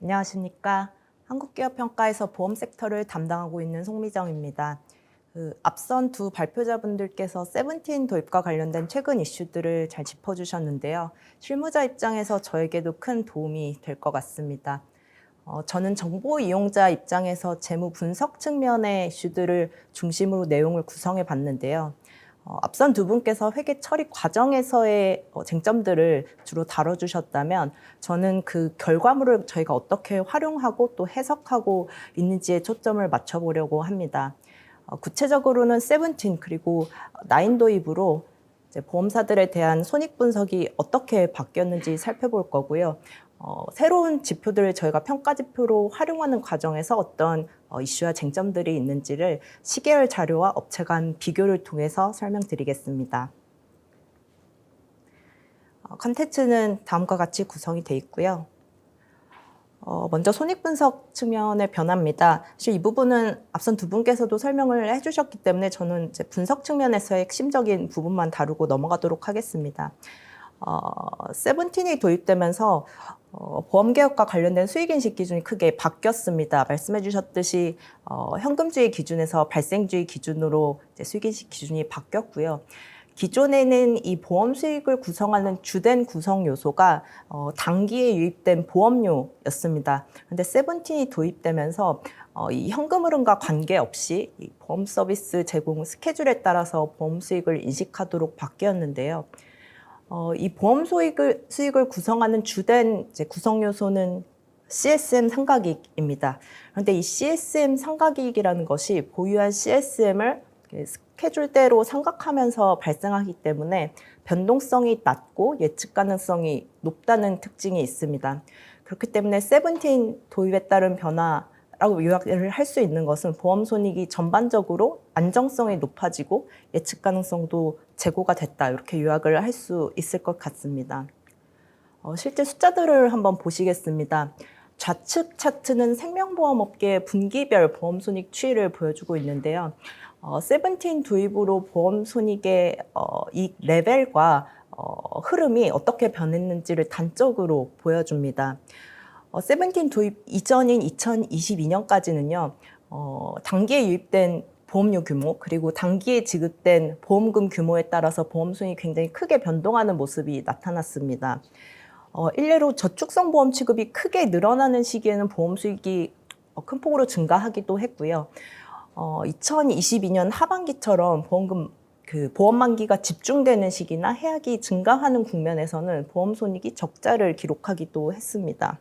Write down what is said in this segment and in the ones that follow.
안녕하십니까. 한국기업평가에서 보험 섹터를 담당하고 있는 송미정입니다. 앞선 두 발표자분들께서 세븐틴 도입과 관련된 최근 이슈들을 잘 짚어주셨는데요. 실무자 입장에서 저에게도 큰 도움이 될 것 같습니다. 저는 정보 이용자 입장에서 재무 분석 측면의 이슈들을 중심으로 내용을 구성해 봤는데요. 앞선 두 분께서 회계 처리 과정에서의 쟁점들을 주로 다뤄주셨다면 저는 그 결과물을 저희가 어떻게 활용하고 또 해석하고 있는지에 초점을 맞춰보려고 합니다. 구체적으로는 세븐틴 그리고 나인 도입으로 이제 보험사들에 대한 손익 분석이 어떻게 바뀌었는지 살펴볼 거고요. 새로운 지표들을 저희가 평가 지표로 활용하는 과정에서 어떤 이슈와 쟁점들이 있는지를 시계열 자료와 업체 간 비교를 통해서 설명드리겠습니다. 컨텐츠는 다음과 같이 구성이 되어 있고요. 먼저 손익분석 측면의 변화입니다. 사실 이 부분은 앞선 두 분께서도 설명을 해주셨기 때문에 저는 이제 분석 측면에서의 핵심적인 부분만 다루고 넘어가도록 하겠습니다. 세븐틴이 도입되면서 보험개혁과 관련된 수익인식 기준이 크게 바뀌었습니다. 말씀해 주셨듯이 현금주의 기준에서 발생주의 기준으로 이제 수익인식 기준이 바뀌었고요. 기존에는 이 보험 수익을 구성하는 주된 구성 요소가 단기에 유입된 보험료였습니다. 그런데 세븐틴이 도입되면서 이 현금 흐름과 관계없이 이 보험 서비스 제공 스케줄에 따라서 보험 수익을 인식하도록 바뀌었는데요. 이 보험 수익을 구성하는 주된 이제 구성 요소는 CSM 상각이익입니다. 그런데 이 CSM 상각이익이라는 것이 보유한 CSM을 스케줄대로 상각하면서 발생하기 때문에 변동성이 낮고 예측 가능성이 높다는 특징이 있습니다. 그렇기 때문에 세븐틴 도입에 따른 변화라고 요약을 할 수 있는 것은 보험 손익이 전반적으로 안정성이 높아지고 예측 가능성도 제고가 됐다, 이렇게 요약을 할 수 있을 것 같습니다. 실제 숫자들을 한번 보시겠습니다. 좌측 차트는 생명보험업계의 분기별 보험 손익 추이를 보여주고 있는데요. 세븐틴 도입으로 보험 손익의 이 레벨과 흐름이 어떻게 변했는지를 단적으로 보여줍니다. 세븐틴 도입 이전인 2022년까지는요, 단기에 유입된 보험료 규모 그리고 단기에 지급된 보험금 규모에 따라서 보험 수익이 굉장히 크게 변동하는 모습이 나타났습니다. 일례로 저축성 보험 취급이 크게 늘어나는 시기에는 보험 수익이 큰 폭으로 증가하기도 했고요. 2022년 하반기처럼 보험 만기가 집중되는 시기나 해약이 증가하는 국면에서는 보험 손익이 적자를 기록하기도 했습니다.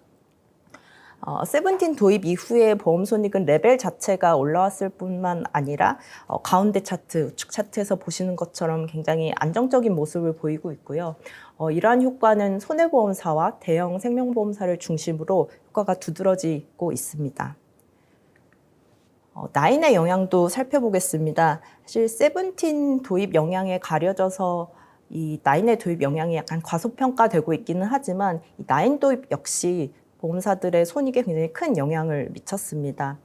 세븐틴 도입 이후에 보험 손익은 레벨 자체가 올라왔을 뿐만 아니라 가운데 차트, 우측 차트에서 보시는 것처럼 굉장히 안정적인 모습을 보이고 있고요. 이러한 효과는 손해보험사와 대형 생명보험사를 중심으로 효과가 두드러지고 있습니다. 나인의 영향도 살펴보겠습니다. 사실 세븐틴 도입 영향에 가려져서 이 나인의 도입 영향이 약간 과소평가되고 있기는 하지만 이 나인 도입 역시 보험사들의 손익에 굉장히 큰 영향을 미쳤습니다.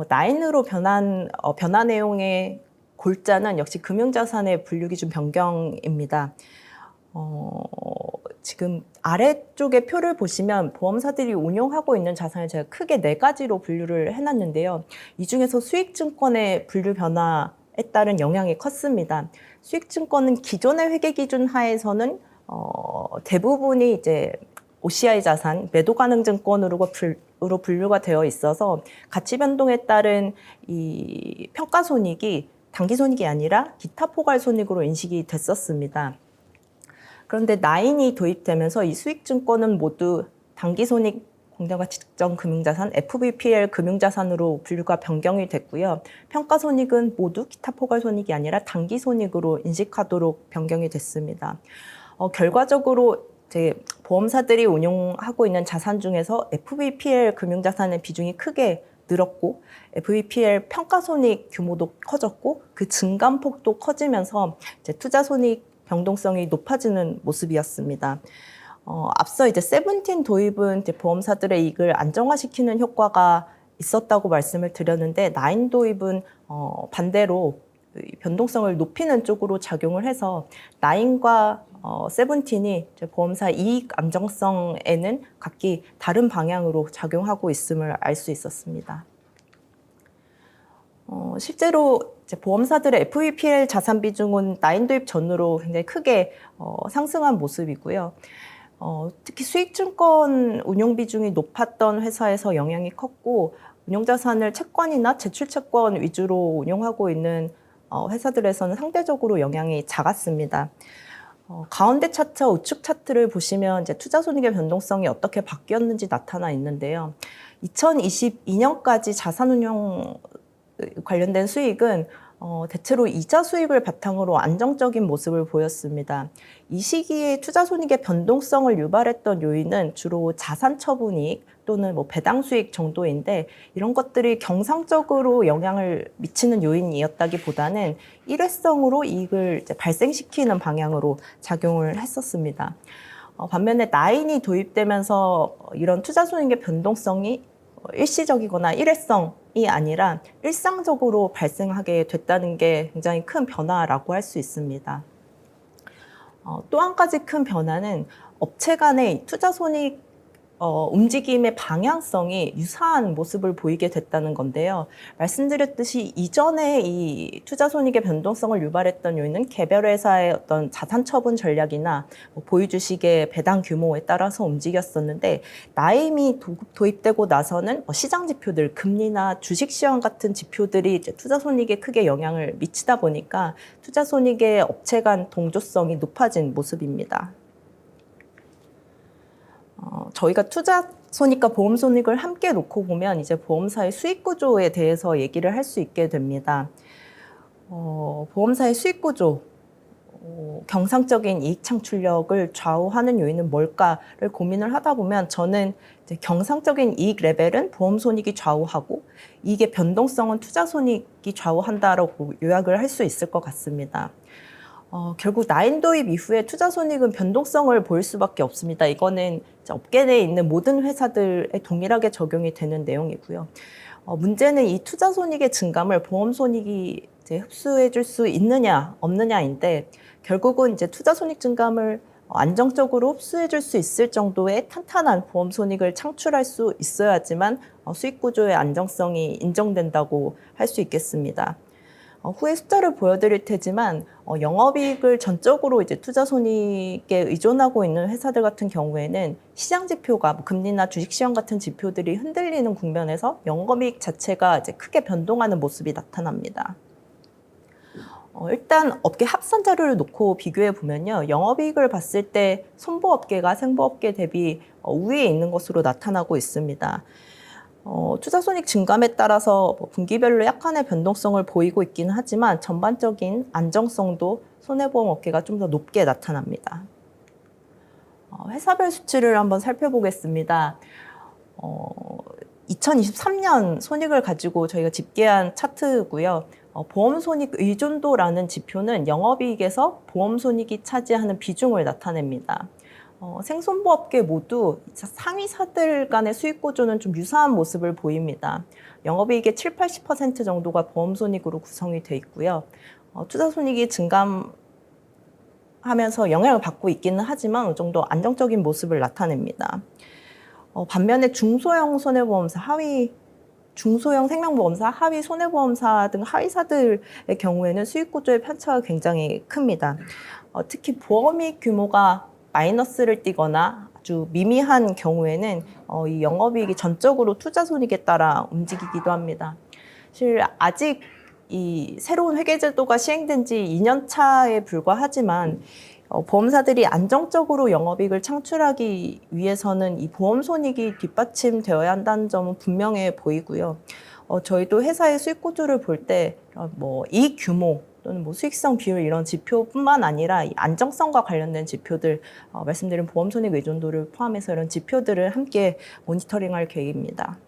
나인으로 변화 내용의 골자는 역시 금융자산의 분류기준 변경입니다. 지금 아래쪽에 표를 보시면 보험사들이 운용하고 있는 자산을 제가 크게 4가지로 분류를 해놨는데요. 이 중에서 수익증권의 분류 변화에 따른 영향이 컸습니다. 수익증권은 기존의 회계기준 하에서는 대부분이 이제 OCI 자산, 매도 가능 증권으로 분류가 되어 있어서 가치 변동에 따른 이 평가 손익이 단기 손익이 아니라 기타 포괄 손익으로 인식이 됐었습니다. 그런데 나인이 도입되면서 이 수익증권은 모두 단기손익 공정가치 측정 금융자산, FVPL 금융자산으로 분류가 변경이 됐고요. 평가손익은 모두 기타 포괄손익이 아니라 단기손익으로 인식하도록 변경이 됐습니다. 결과적으로 이제 보험사들이 운용하고 있는 자산 중에서 FVPL 금융자산의 비중이 크게 늘었고 FVPL 평가손익 규모도 커졌고 그 증감폭도 커지면서 이제 투자손익 변동성이 높아지는 모습이었습니다. 앞서 이제 세븐틴 도입은 이제 보험사들의 이익을 안정화시키는 효과가 있었다고 말씀을 드렸는데 나인 도입은 반대로 변동성을 높이는 쪽으로 작용을 해서 나인과 세븐틴이 보험사 이익 안정성에는 각기 다른 방향으로 작용하고 있음을 알 수 있었습니다. 실제로 이제 보험사들의 FVPL 자산 비중은 라인 도입 전후로 굉장히 크게 상승한 모습이고요. 특히 수익증권 운용 비중이 높았던 회사에서 영향이 컸고, 운용자산을 채권이나 제출채권 위주로 운용하고 있는 회사들에서는 상대적으로 영향이 작았습니다. 가운데 차트와 우측 차트를 보시면 이제 투자 손익의 변동성이 어떻게 바뀌었는지 나타나 있는데요. 2022년까지 자산운용 관련된 수익은 대체로 이자 수익을 바탕으로 안정적인 모습을 보였습니다. 이 시기에 투자 손익의 변동성을 유발했던 요인은 주로 자산 처분이익 또는 배당 수익 정도인데, 이런 것들이 경상적으로 영향을 미치는 요인이었다기보다는 일회성으로 이익을 이제 발생시키는 방향으로 작용을 했었습니다. 반면에 라인이 도입되면서 이런 투자 손익의 변동성이 일시적이거나 일회성이 아니라 일상적으로 발생하게 됐다는 게 굉장히 큰 변화라고 할 수 있습니다. 또 한 가지 큰 변화는 업체 간의 투자 손익 움직임의 방향성이 유사한 모습을 보이게 됐다는 건데요. 말씀드렸듯이 이전에 이 투자 손익의 변동성을 유발했던 요인은 개별 회사의 어떤 자산 처분 전략이나 보유 주식의 배당 규모에 따라서 움직였었는데, 나임이 도입되고 나서는 시장 지표들, 금리나 주식 시황 같은 지표들이 이제 투자 손익에 크게 영향을 미치다 보니까 투자 손익의 업체 간 동조성이 높아진 모습입니다. 저희가 투자 손익과 보험 손익을 함께 놓고 보면 이제 보험사의 수익 구조에 대해서 얘기를 할 수 있게 됩니다. 보험사의 수익 구조, 경상적인 이익 창출력을 좌우하는 요인은 뭘까를 고민을 하다 보면, 저는 이제 경상적인 이익 레벨은 보험 손익이 좌우하고 이익의 변동성은 투자 손익이 좌우한다라고 요약을 할 수 있을 것 같습니다. 결국 라인 도입 이후에 투자 손익은 변동성을 보일 수밖에 없습니다. 이거는 업계 내에 있는 모든 회사들에 동일하게 적용이 되는 내용이고요. 문제는 이 투자 손익의 증감을 보험 손익이 이제 흡수해 줄 수 있느냐 없느냐인데, 결국은 이제 투자 손익 증감을 안정적으로 흡수해 줄 수 있을 정도의 탄탄한 보험 손익을 창출할 수 있어야지만 수익 구조의 안정성이 인정된다고 할 수 있겠습니다. 후에 숫자를 보여드릴 테지만 영업이익을 전적으로 이제 투자 손익에 의존하고 있는 회사들 같은 경우에는 시장 지표가 금리나 주식 시황 같은 지표들이 흔들리는 국면에서 영업이익 자체가 이제 크게 변동하는 모습이 나타납니다. 일단 업계 합산 자료를 놓고 비교해 보면요, 영업이익을 봤을 때 선보업계가 생보업계 대비 우위에 있는 것으로 나타나고 있습니다. 투자 손익 증감에 따라서 분기별로 약간의 변동성을 보이고 있기는 하지만 전반적인 안정성도 손해보험 업계가 좀 더 높게 나타납니다. 회사별 수치를 한번 살펴보겠습니다. 2023년 손익을 가지고 저희가 집계한 차트고요. 보험 손익 의존도라는 지표는 영업이익에서 보험 손익이 차지하는 비중을 나타냅니다. 생손보업계 모두 상위사들 간의 수익 구조는 좀 유사한 모습을 보입니다. 영업이익의 70~80% 정도가 보험 손익으로 구성이 돼 있고요. 투자 손익이 증감하면서 영향을 받고 있기는 하지만 어느 정도 안정적인 모습을 나타냅니다. 반면에 중소형 손해보험사, 중소형 생명보험사, 하위 손해보험사 등 하위사들의 경우에는 수익 구조의 편차가 굉장히 큽니다. 특히 보험이익 규모가 마이너스를 띠거나 아주 미미한 경우에는 이 영업이익이 전적으로 투자 손익에 따라 움직이기도 합니다. 사실 아직 이 새로운 회계제도가 시행된 지 2년 차에 불과하지만 보험사들이 안정적으로 영업이익을 창출하기 위해서는 이 보험 손익이 뒷받침되어야 한다는 점은 분명해 보이고요. 저희도 회사의 수익 구조를 볼 때 이익 규모 또는 수익성 비율 이런 지표뿐만 아니라 이 안정성과 관련된 지표들, 말씀드린 보험 손익 의존도를 포함해서 이런 지표들을 함께 모니터링할 계획입니다.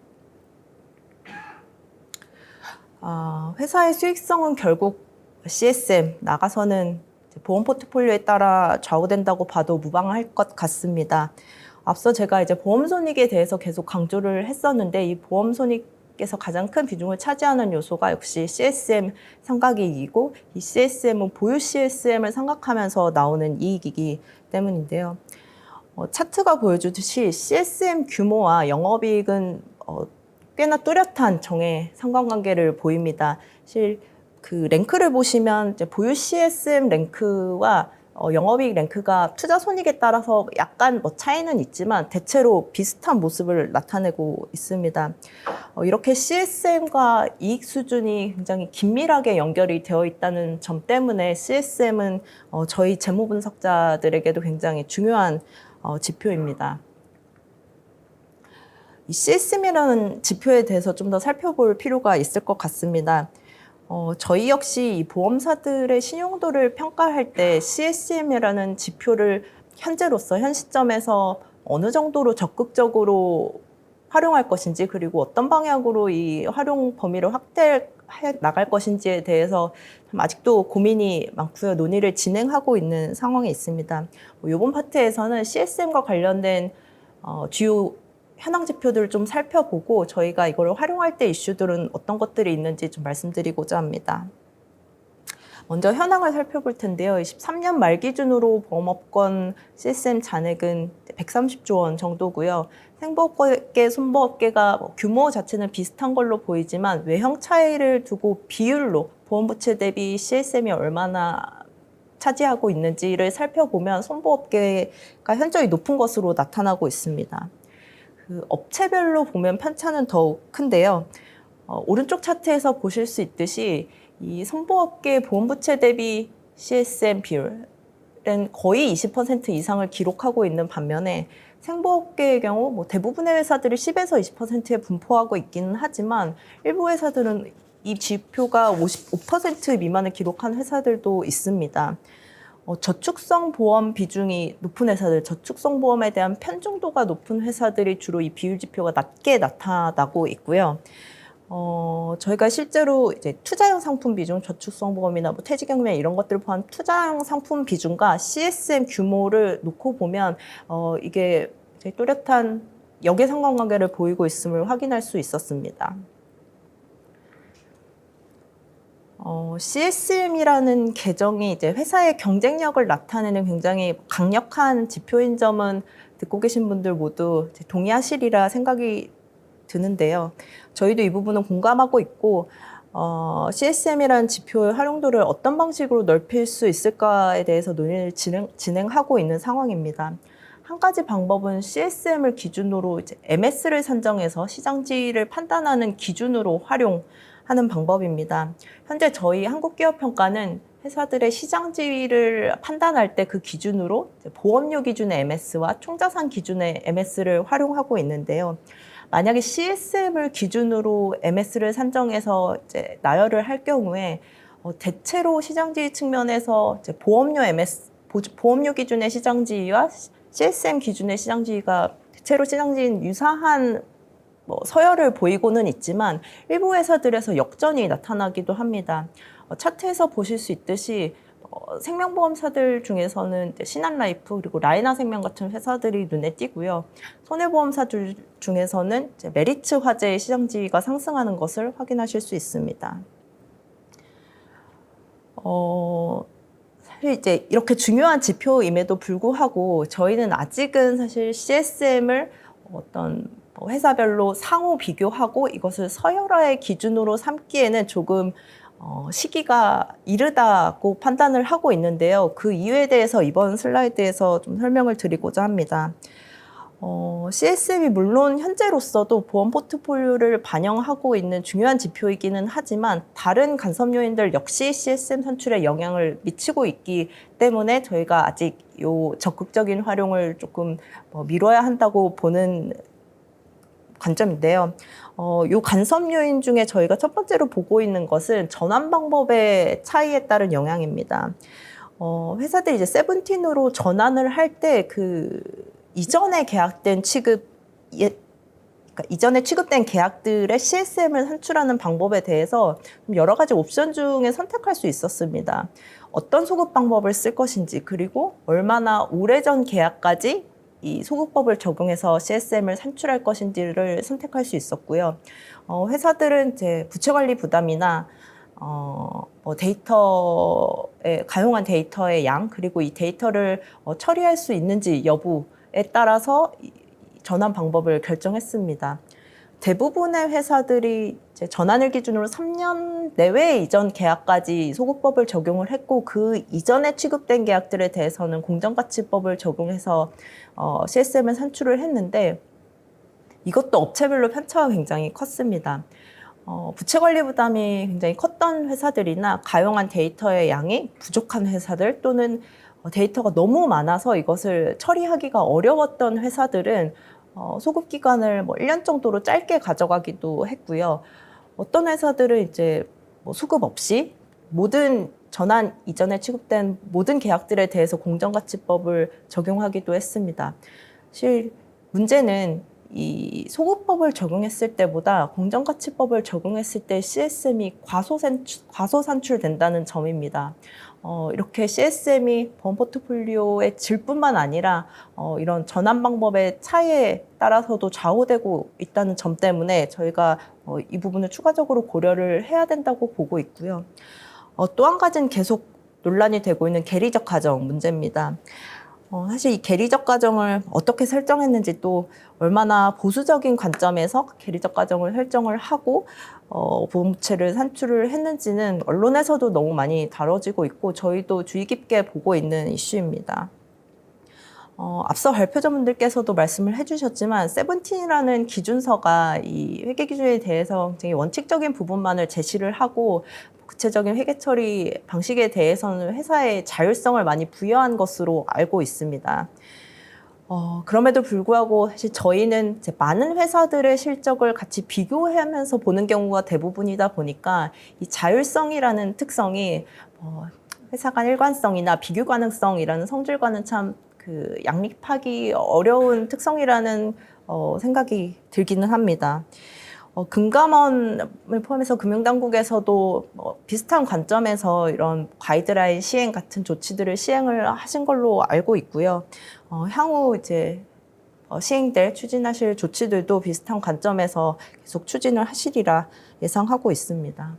회사의 수익성은 결국 CSM 나가서는 보험 포트폴리오에 따라 좌우된다고 봐도 무방할 것 같습니다. 앞서 제가 이제 보험 손익에 대해서 계속 강조를 했었는데, 이 보험 손익 께서 가장 큰 비중을 차지하는 요소가 역시 CSM 상각이익이고, 이 CSM은 보유 CSM을 생각하면서 나오는 이익이기 때문인데요. 차트가 보여주듯이 CSM 규모와 영업이익은 꽤나 뚜렷한 정의 상관관계를 보입니다. 사실 그 랭크를 보시면 이제 보유 CSM 랭크와 영업이익 랭크가 투자 손익에 따라서 약간 차이는 있지만 대체로 비슷한 모습을 나타내고 있습니다. 이렇게 CSM과 이익 수준이 굉장히 긴밀하게 연결이 되어 있다는 점 때문에 CSM은 저희 재무 분석자들에게도 굉장히 중요한 지표입니다. 이 CSM이라는 지표에 대해서 좀 더 살펴볼 필요가 있을 것 같습니다. 저희 역시 이 보험사들의 신용도를 평가할 때 CSM이라는 지표를 현재로서 현 시점에서 어느 정도로 적극적으로 활용할 것인지, 그리고 어떤 방향으로 이 활용 범위를 확대해 나갈 것인지에 대해서 아직도 고민이 많고요. 논의를 진행하고 있는 상황에 있습니다. 이번 파트에서는 CSM과 관련된 주요 현황 지표들을 좀 살펴보고 저희가 이걸 활용할 때 이슈들은 어떤 것들이 있는지 좀 말씀드리고자 합니다. 먼저 현황을 살펴볼 텐데요. 23년 말 기준으로 보험업권 CSM 잔액은 130조 원 정도고요. 생보험업계, 손보험업계가 규모 자체는 비슷한 걸로 보이지만 외형 차이를 두고 비율로 보험 부채 대비 CSM이 얼마나 차지하고 있는지를 살펴보면 손보험업계가 현저히 높은 것으로 나타나고 있습니다. 그 업체별로 보면 편차는 더욱 큰데요. 오른쪽 차트에서 보실 수 있듯이 이 손보험업계 보험부채 대비 CSM 비율은 거의 20% 이상을 기록하고 있는 반면에 생보험업계의 경우 대부분의 회사들이 10에서 20%에 분포하고 있기는 하지만 일부 회사들은 이 지표가 55% 미만을 기록한 회사들도 있습니다. 저축성 보험 비중이 높은 회사들, 저축성 보험에 대한 편중도가 높은 회사들이 주로 이 비율 지표가 낮게 나타나고 있고요. 저희가 실제로 이제 투자형 상품 비중, 저축성 보험이나 퇴직연금 이런 것들을 포함한 투자형 상품 비중과 CSM 규모를 놓고 보면 이게 뚜렷한 역의 상관관계를 보이고 있음을 확인할 수 있었습니다. CSM이라는 계정이 이제 회사의 경쟁력을 나타내는 굉장히 강력한 지표인 점은 듣고 계신 분들 모두 동의하시리라 생각이 드는데요. 저희도 이 부분은 공감하고 있고, CSM이라는 지표의 활용도를 어떤 방식으로 넓힐 수 있을까에 대해서 논의를 진행하고 있는 상황입니다. 한 가지 방법은 CSM을 기준으로 이제 MS를 산정해서 시장지위를 판단하는 기준으로 활용하는 방법입니다. 현재 저희 한국기업평가는 회사들의 시장 지위를 판단할 때 그 기준으로 보험료 기준의 MS와 총자산 기준의 MS를 활용하고 있는데요. 만약에 CSM을 기준으로 MS를 산정해서 이제 나열을 할 경우에 대체로 시장 지위 측면에서 이제 보험료 기준의 시장 지위와 CSM 기준의 시장 지위가 대체로 시장 지위는 유사한 서열을 보이고는 있지만 일부 회사들에서 역전이 나타나기도 합니다. 차트에서 보실 수 있듯이 생명보험사들 중에서는 신한라이프 그리고 라이나생명 같은 회사들이 눈에 띄고요. 손해보험사들 중에서는 메리츠 화재의 시장 지위가 상승하는 것을 확인하실 수 있습니다. 사실 이제 이렇게 중요한 지표임에도 불구하고 저희는 아직은 사실 CSM을 어떤 회사별로 상호 비교하고 이것을 서열화의 기준으로 삼기에는 조금 시기가 이르다고 판단을 하고 있는데요. 그 이유에 대해서 이번 슬라이드에서 좀 설명을 드리고자 합니다. CSM이 물론 현재로서도 보험 포트폴리오를 반영하고 있는 중요한 지표이기는 하지만 다른 간섭 요인들 역시 CSM 산출에 영향을 미치고 있기 때문에 저희가 아직 요 적극적인 활용을 조금 미뤄야 한다고 보는 관점인데요. 요 간섭 요인 중에 저희가 첫 번째로 보고 있는 것은 전환 방법의 차이에 따른 영향입니다. 회사들이 이제 세븐틴으로 전환을 할 때 이전에 계약된 이전에 취급된 계약들의 CSM을 산출하는 방법에 대해서 여러 가지 옵션 중에 선택할 수 있었습니다. 어떤 소급 방법을 쓸 것인지, 그리고 얼마나 오래전 계약까지 이 소급법을 적용해서 CSM을 산출할 것인지를 선택할 수 있었고요. 회사들은 이제 부채 관리 부담이나 데이터의 가용한 데이터의 양, 그리고 이 데이터를 처리할 수 있는지 여부에 따라서 전환 방법을 결정했습니다. 대부분의 회사들이 이제 전환을 기준으로 3년 내외 이전 계약까지 소급법을 적용을 했고, 그 이전에 취급된 계약들에 대해서는 공정가치법을 적용해서 CSM을 산출을 했는데, 이것도 업체별로 편차가 굉장히 컸습니다. 부채 관리 부담이 굉장히 컸던 회사들이나 가용한 데이터의 양이 부족한 회사들, 또는 데이터가 너무 많아서 이것을 처리하기가 어려웠던 회사들은 소급 기간을 1년 정도로 짧게 가져가기도 했고요. 어떤 회사들은 이제 수급 없이 모든 전환 이전에 취급된 모든 계약들에 대해서 공정가치법을 적용하기도 했습니다. 사실 문제는 이 소급법을 적용했을 때보다 공정가치법을 적용했을 때 CSM이 과소 산출된다는 점입니다. 이렇게 CSM이 본 포트폴리오의 질뿐만 아니라 이런 전환 방법의 차이에 따라서도 좌우되고 있다는 점 때문에 저희가 이 부분을 추가적으로 고려를 해야 된다고 보고 있고요. 또 한 가지는 계속 논란이 되고 있는 계리적 가정 문제입니다. 사실 이 계리적 가정을 어떻게 설정했는지, 또 얼마나 보수적인 관점에서 계리적 가정을 설정을 하고 보험부채를 산출을 했는지는 언론에서도 너무 많이 다뤄지고 있고, 저희도 주의 깊게 보고 있는 이슈입니다. 앞서 발표자분들께서도 말씀을 해주셨지만, 세븐틴이라는 기준서가 이 회계 기준에 대해서 굉장히 원칙적인 부분만을 제시를 하고, 구체적인 회계 처리 방식에 대해서는 회사의 자율성을 많이 부여한 것으로 알고 있습니다. 그럼에도 불구하고 사실 저희는 이제 많은 회사들의 실적을 같이 비교하면서 보는 경우가 대부분이다 보니까, 이 자율성이라는 특성이 회사 간 일관성이나 비교 가능성이라는 성질과는 참 양립하기 어려운 특성이라는 생각이 들기는 합니다. 금감원을 포함해서 금융당국에서도 비슷한 관점에서 이런 가이드라인 시행 같은 조치들을 시행을 하신 걸로 알고 있고요. 향후 이제 시행될 추진하실 조치들도 비슷한 관점에서 계속 추진을 하시리라 예상하고 있습니다.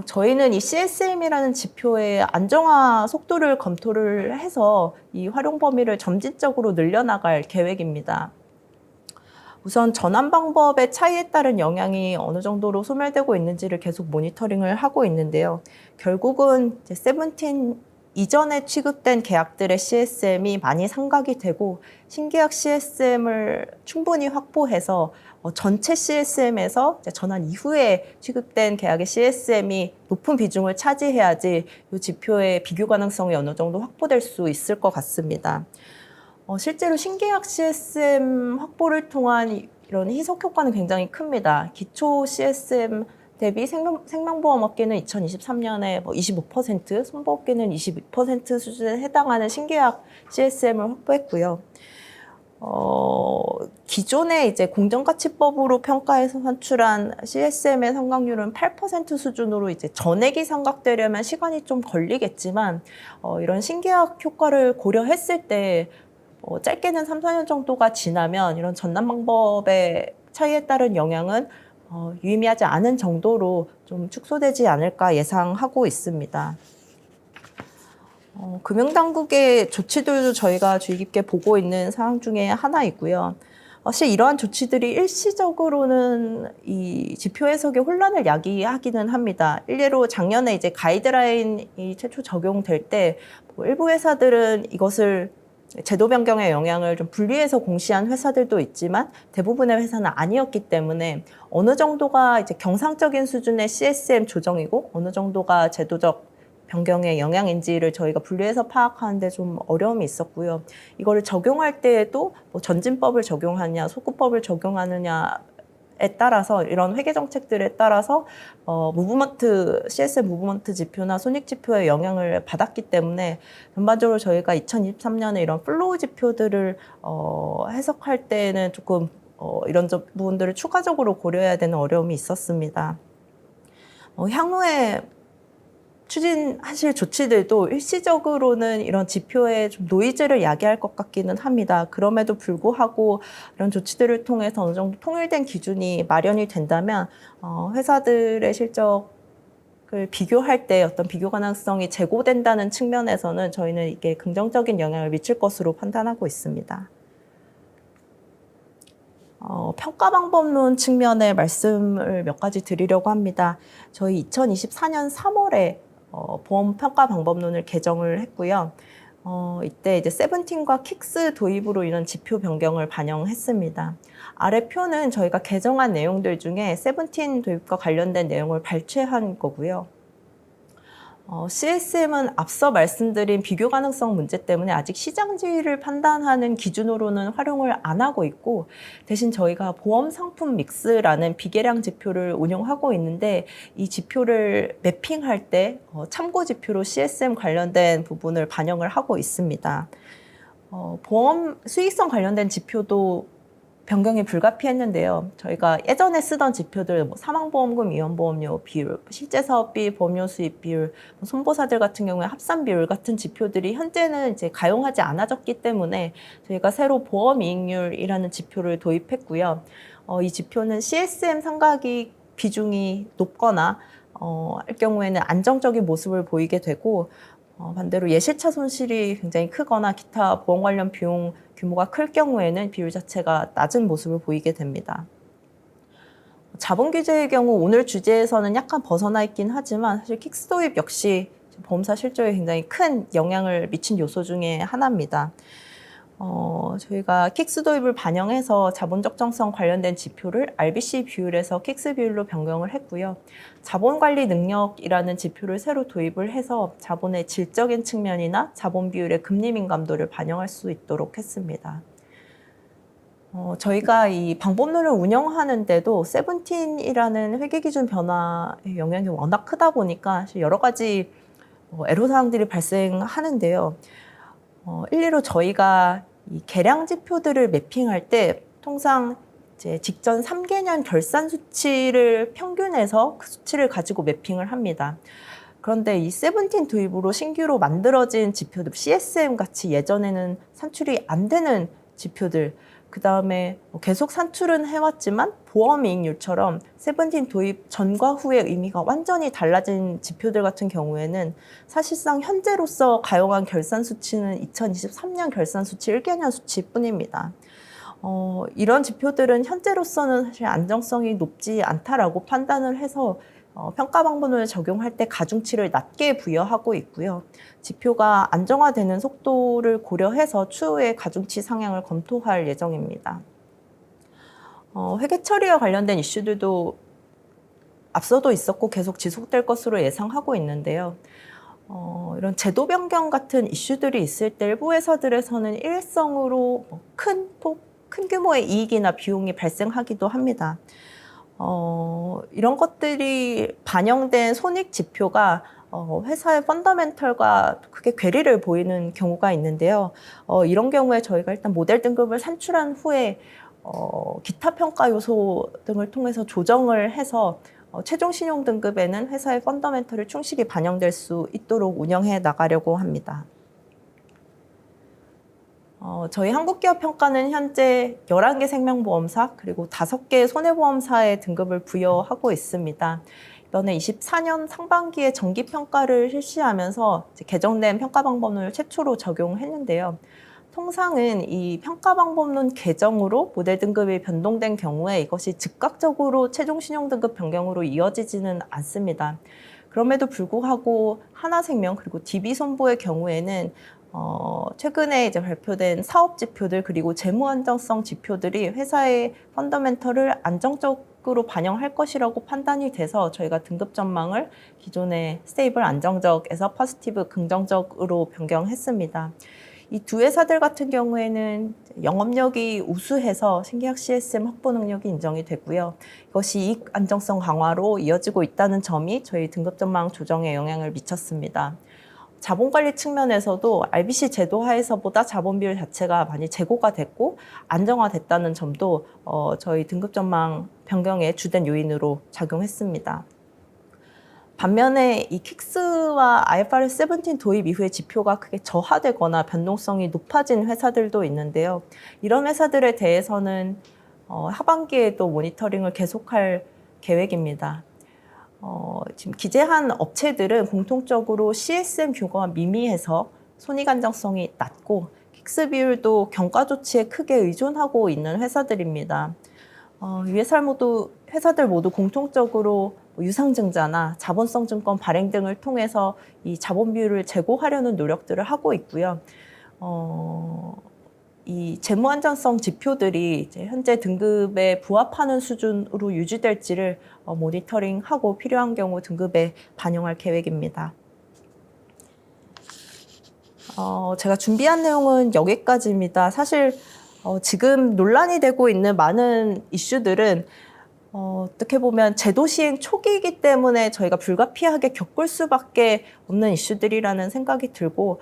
저희는 이 CSM이라는 지표의 안정화 속도를 검토를 해서 이 활용 범위를 점진적으로 늘려나갈 계획입니다. 우선 전환 방법의 차이에 따른 영향이 어느 정도로 소멸되고 있는지를 계속 모니터링을 하고 있는데요. 결국은 이제 세븐틴 이전에 취급된 계약들의 CSM이 많이 상각이 되고, 신계약 CSM을 충분히 확보해서 전체 CSM에서 전환 이후에 취급된 계약의 CSM이 높은 비중을 차지해야지 이 지표의 비교 가능성이 어느 정도 확보될 수 있을 것 같습니다. 실제로 신계약 CSM 확보를 통한 이런 희석 효과는 굉장히 큽니다. 기초 CSM 대비 생명보험업계는 2023년에 25%, 손보업계는 22% 수준에 해당하는 신계약 CSM을 확보했고요. 기존의 이제 공정가치법으로 평가해서 산출한 CSM의 상각률은 8% 수준으로 이제 전액이 상각되려면 시간이 좀 걸리겠지만, 이런 신계약 효과를 고려했을 때 짧게는 3, 4년 정도가 지나면 이런 전환 방법의 차이에 따른 영향은 유의미하지 않은 정도로 좀 축소되지 않을까 예상하고 있습니다. 금융당국의 조치들도 저희가 주의 깊게 보고 있는 사항 중에 하나이고요. 사실 이러한 조치들이 일시적으로는 이 지표 해석의 혼란을 야기하기는 합니다. 일례로 작년에 이제 가이드라인이 최초 적용될 때 일부 회사들은 이것을 제도 변경의 영향을 좀 분리해서 공시한 회사들도 있지만, 대부분의 회사는 아니었기 때문에 어느 정도가 이제 경상적인 수준의 CSM 조정이고 어느 정도가 제도적 변경의 영향인지를 저희가 분리해서 파악하는데 좀 어려움이 있었고요. 이거를 적용할 때에도 전진법을 적용하느냐, 소급법을 적용하느냐에 따라서, 이런 회계 정책들에 따라서 CSM 무브먼트 지표나 손익 지표에 영향을 받았기 때문에, 전반적으로 저희가 2023년에 이런 플로우 지표들을 해석할 때는 조금 이런 부분들을 추가적으로 고려해야 되는 어려움이 있었습니다. 향후에 추진하실 조치들도 일시적으로는 이런 지표에 좀 노이즈를 야기할 것 같기는 합니다. 그럼에도 불구하고 이런 조치들을 통해서 어느 정도 통일된 기준이 마련이 된다면 회사들의 실적을 비교할 때 어떤 비교 가능성이 제고된다는 측면에서는 저희는 이게 긍정적인 영향을 미칠 것으로 판단하고 있습니다. 평가 방법론 측면의 말씀을 몇 가지 드리려고 합니다. 저희 2024년 3월에 보험 평가 방법론을 개정을 했고요. 이때 이제 세븐틴과 킥스 도입으로 인한 지표 변경을 반영했습니다. 아래 표는 저희가 개정한 내용들 중에 세븐틴 도입과 관련된 내용을 발췌한 거고요. CSM은 앞서 말씀드린 비교 가능성 문제 때문에 아직 시장 지위를 판단하는 기준으로는 활용을 안 하고 있고, 대신 저희가 보험 상품 믹스라는 비계량 지표를 운영하고 있는데, 이 지표를 매핑할 때 참고 지표로 CSM 관련된 부분을 반영을 하고 있습니다. 보험 수익성 관련된 지표도 변경이 불가피했는데요. 저희가 예전에 쓰던 지표들, 사망보험금 위험보험료 비율, 실제 사업비 보험료 수입 비율, 손보사들 같은 경우에 합산 비율 같은 지표들이 현재는 이제 가용하지 않아졌기 때문에 저희가 새로 보험이익률이라는 지표를 도입했고요. 이 지표는 CSM 상각이 비중이 높거나 할 경우에는 안정적인 모습을 보이게 되고, 반대로 예실차 손실이 굉장히 크거나 기타 보험 관련 비용 규모가 클 경우에는 비율 자체가 낮은 모습을 보이게 됩니다. 자본 규제의 경우 오늘 주제에서는 약간 벗어나 있긴 하지만 사실 킥스 도입 역시 보험사 실적에 굉장히 큰 영향을 미친 요소 중에 하나입니다. 저희가 킥스 도입을 반영해서 자본 적정성 관련된 지표를 RBC 비율에서 킥스 비율로 변경을 했고요. 자본 관리 능력이라는 지표를 새로 도입을 해서 자본의 질적인 측면이나 자본 비율의 금리 민감도를 반영할 수 있도록 했습니다. 저희가 이 방법론을 운영하는데도 세븐틴이라는 회계기준 변화의 영향이 워낙 크다 보니까 여러 가지 애로사항들이 발생하는데요. 일례로 저희가 이 계량 지표들을 매핑할 때 통상 이제 직전 3개년 결산 수치를 평균해서 그 수치를 가지고 매핑을 합니다. 그런데 이 세븐틴 도입으로 신규로 만들어진 지표들, CSM 같이 예전에는 산출이 안 되는 지표들, 그 다음에 계속 산출은 해왔지만 보험이익률처럼 세븐틴 도입 전과 후의 의미가 완전히 달라진 지표들 같은 경우에는 사실상 현재로서 가용한 결산 수치는 2023년 결산 수치 1개년 수치뿐입니다. 이런 지표들은 현재로서는 사실 안정성이 높지 않다라고 판단을 해서 평가 방법론을 적용할 때 가중치를 낮게 부여하고 있고요. 지표가 안정화되는 속도를 고려해서 추후에 가중치 상향을 검토할 예정입니다. 회계 처리와 관련된 이슈들도 앞서도 있었고 계속 지속될 것으로 예상하고 있는데요. 이런 제도 변경 같은 이슈들이 있을 때 일부 회사들에서는 일회성으로 큰 규모의 이익이나 비용이 발생하기도 합니다. 이런 것들이 반영된 손익 지표가 회사의 펀더멘털과 크게 괴리를 보이는 경우가 있는데요. 이런 경우에 저희가 일단 모델 등급을 산출한 후에 기타 평가 요소 등을 통해서 조정을 해서 최종 신용 등급에는 회사의 펀더멘털이 충실히 반영될 수 있도록 운영해 나가려고 합니다. 저희 한국기업평가는 현재 11개 생명보험사 그리고 5개 손해보험사의 등급을 부여하고 있습니다. 이번에 24년 상반기에 정기평가를 실시하면서 개정된 평가방법론을 최초로 적용했는데요. 통상은 이 평가방법론 개정으로 모델 등급이 변동된 경우에 이것이 즉각적으로 최종 신용등급 변경으로 이어지지는 않습니다. 그럼에도 불구하고 하나생명 그리고 DB손보의 경우에는 최근에 이제 발표된 사업 지표들 그리고 재무 안정성 지표들이 회사의 펀더멘털을 안정적으로 반영할 것이라고 판단이 돼서 저희가 등급 전망을 기존의 스테이블 안정적에서 포지티브 긍정적으로 변경했습니다. 이 두 회사들 같은 경우에는 영업력이 우수해서 신계약 CSM 확보 능력이 인정이 되고요. 이것이 이익 안정성 강화로 이어지고 있다는 점이 저희 등급 전망 조정에 영향을 미쳤습니다. 자본관리 측면에서도 RBC 제도 하에서보다 자본 비율 자체가 많이 제고가 됐고 안정화됐다는 점도 저희 등급 전망 변경의 주된 요인으로 작용했습니다. 반면에 이 킥스와 IFRS 17 도입 이후에 지표가 크게 저하되거나 변동성이 높아진 회사들도 있는데요. 이런 회사들에 대해서는 하반기에도 모니터링을 계속할 계획입니다. 지금 기재한 업체들은 공통적으로 CSM 규모가 미미해서 손익 안정성이 낮고 킥스 비율도 경가 조치에 크게 의존하고 있는 회사들입니다. 이 회사들 모두 공통적으로 유상증자나 자본성 증권 발행 등을 통해서 이 자본 비율을 제고하려는 노력들을 하고 있고요. 이 재무 안전성 지표들이 이제 현재 등급에 부합하는 수준으로 유지될지를 모니터링하고 필요한 경우 등급에 반영할 계획입니다. 제가 준비한 내용은 여기까지입니다. 사실 지금 논란이 되고 있는 많은 이슈들은 어떻게 보면 제도 시행 초기이기 때문에 저희가 불가피하게 겪을 수밖에 없는 이슈들이라는 생각이 들고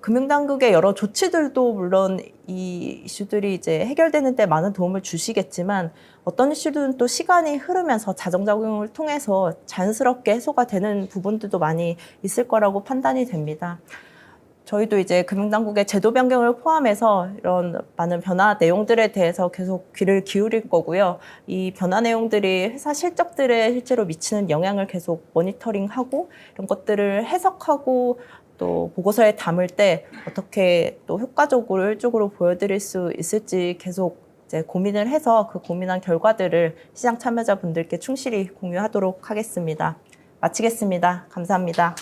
금융당국의 여러 조치들도 물론 이 이슈들이 이제 해결되는 데 많은 도움을 주시겠지만 어떤 이슈들은 또 시간이 흐르면서 자정작용을 통해서 자연스럽게 해소가 되는 부분들도 많이 있을 거라고 판단이 됩니다. 저희도 이제 금융당국의 제도 변경을 포함해서 이런 많은 변화 내용들에 대해서 계속 귀를 기울일 거고요. 이 변화 내용들이 회사 실적들에 실제로 미치는 영향을 계속 모니터링하고 이런 것들을 해석하고 또 보고서에 담을 때 어떻게 또 효과적으로 보여드릴 수 있을지 계속 이제 고민을 해서 그 고민한 결과들을 시장 참여자분들께 충실히 공유하도록 하겠습니다. 마치겠습니다. 감사합니다.